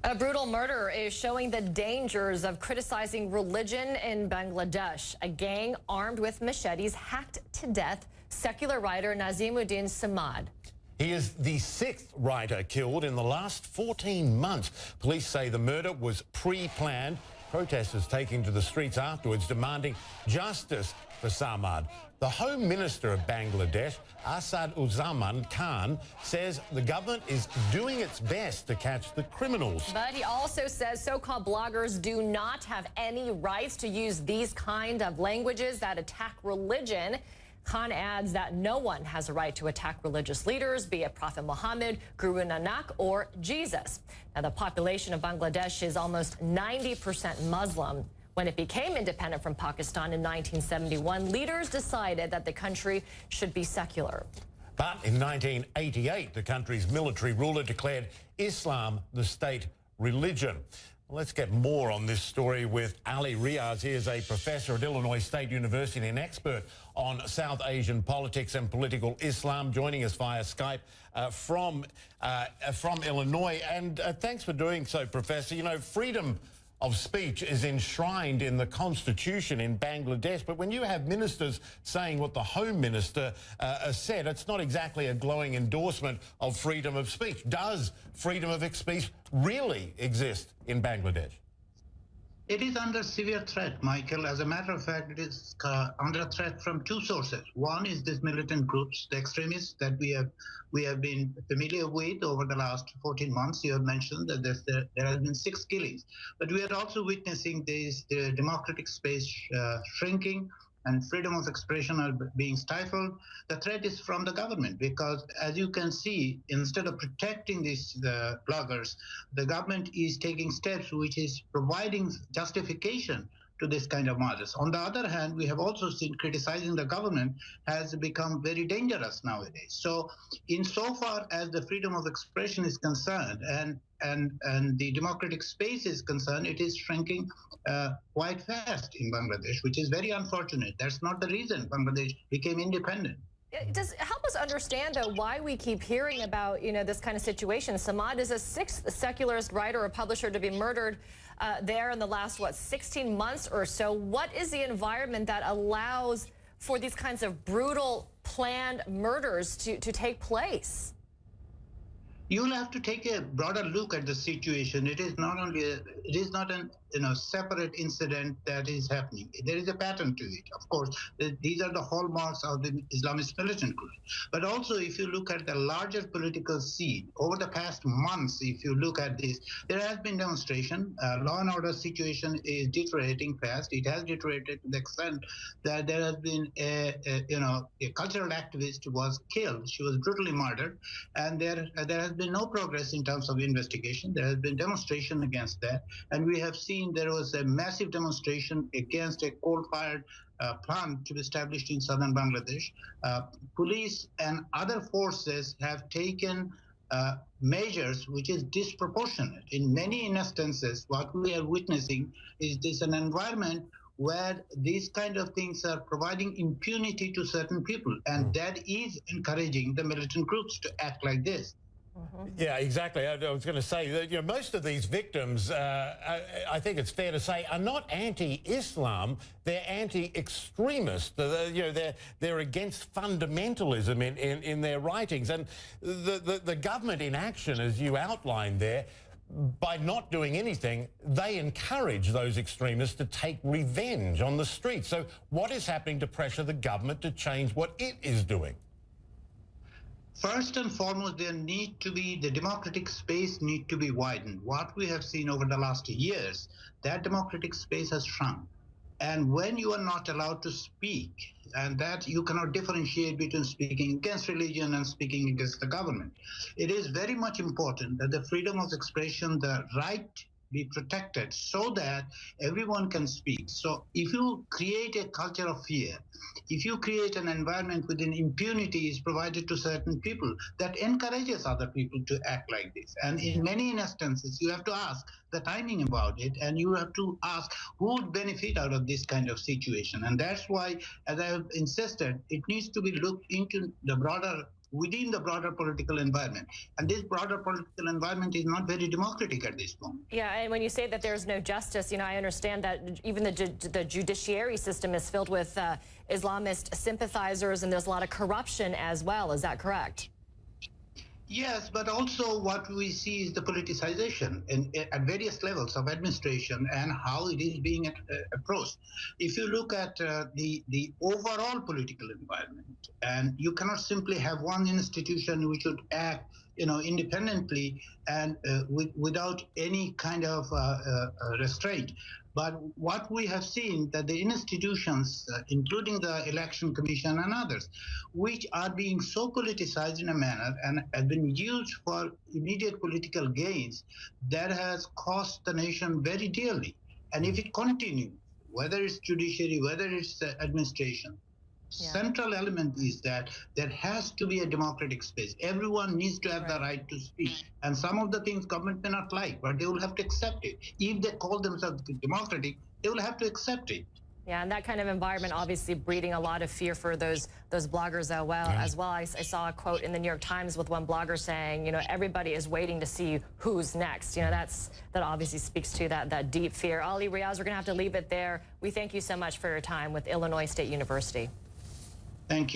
A brutal murder is showing the dangers of criticizing religion in Bangladesh. A gang armed with machetes hacked to death secular writer Nazimuddin Samad. He is the sixth writer killed in the last 14 months. Police say the murder was pre-planned. Protesters taking to the streets afterwards demanding justice for Samad. The Home Minister of Bangladesh, Asad-Uzzaman Khan, says the government is doing its best to catch the criminals. But he also says so-called bloggers do not have any rights to use these kind of languages that attack religion. Khan adds that no one has a right to attack religious leaders, be it Prophet Muhammad, Guru Nanak, or Jesus. Now, the population of Bangladesh is almost 90% Muslim. When it became independent from Pakistan in 1971, leaders decided that the country should be secular. But in 1988, the country's military ruler declared Islam the state religion. Let's get more on this story with Ali Riaz. He is a professor at Illinois State University and an expert on South Asian politics and political Islam, joining us via Skype from Illinois. And thanks for doing so, Professor. You know, freedom of speech is enshrined in the constitution in Bangladesh, but when you have ministers saying what the Home Minister said, it's not exactly a glowing endorsement of freedom of speech. Does freedom of speech really exist in Bangladesh? It is under severe threat, Michael. As a matter of fact, it is under threat from two sources. One is these militant groups, the extremists that we have been familiar with over the last 14 months. You have mentioned that there have been 6 killings. But we are also witnessing the democratic space shrinking and freedom of expression are being stifled. The threat is from the government because, as you can see, instead of protecting these bloggers, the government is taking steps which is providing justification to this kind of murders. On the other hand, we have also seen criticizing the government has become very dangerous nowadays. So insofar as the freedom of expression is concerned and the democratic space is concerned, it is shrinking quite fast in Bangladesh, which is very unfortunate. That's not the reason Bangladesh became independent. Does help us understand, though, why we keep hearing about, this kind of situation. Samad is a 6th secularist writer or publisher to be murdered there in the last, 16 months or so. What is the environment that allows for these kinds of brutal, planned murders to take place? You'll have to take a broader look at the situation. It is not a separate incident that is happening. There is a pattern to it. Of course, these are the hallmarks of the Islamist militant group. But also, if you look at the larger political scene, over the past months, if you look at this, there has been demonstration. Law and order situation is deteriorating fast. It has deteriorated to the extent that there has been a cultural activist who was killed. She was brutally murdered, and there has been no progress in terms of investigation. There has been demonstration against that, and we have seen there was a massive demonstration against a coal-fired plant to be established in southern Bangladesh. Police and other forces have taken measures which is disproportionate. In many instances, what we are witnessing is this an environment where these kind of things are providing impunity to certain people, and that is encouraging the militant groups to act like this. Yeah, exactly. I was going to say that most of these victims, I think it's fair to say, are not anti-Islam. They're anti-extremist. They're against fundamentalism in their writings. And the government in action, as you outlined there, by not doing anything, they encourage those extremists to take revenge on the streets. So what is happening to pressure the government to change what it is doing? First and foremost, the democratic space need to be widened. What we have seen over the last years, that democratic space has shrunk. And when you are not allowed to speak, and that you cannot differentiate between speaking against religion and speaking against the government, it is very much important that the freedom of expression, the right be protected so that everyone can speak. So if you create a culture of fear, if you create an environment within impunity is provided to certain people, that encourages other people to act like this. And in many instances, you have to ask the timing about it, and you have to ask who would benefit out of this kind of situation. And that's why, as I have insisted, it needs to be looked into the broader within the broader political environment. And this broader political environment is not very democratic at this moment. Yeah, and when you say that there's no justice, I understand that even the judiciary system is filled with Islamist sympathizers, and there's a lot of corruption as well. Is that correct? Yes, but also what we see is the politicization at various levels of administration and how it is being approached. If you look at the overall political environment, and you cannot simply have one institution which should act independently and without any kind of restraint. But what we have seen that the institutions, including the Election Commission and others, which are being so politicized in a manner and have been used for immediate political gains, that has cost the nation very dearly. And if it continues, whether it's judiciary, whether it's administration, central element is that there has to be a democratic space. Everyone needs to have the right to speak. And some of the things government may not like, but they will have to accept it. If they call themselves democratic, they will have to accept it. Yeah, and that kind of environment obviously breeding a lot of fear for those bloggers as well. I saw a quote in the New York Times with one blogger saying, everybody is waiting to see who's next. That obviously speaks to that deep fear. Ali, Riaz, we're going to have to leave it there. We thank you so much for your time with Illinois State University. Thank you.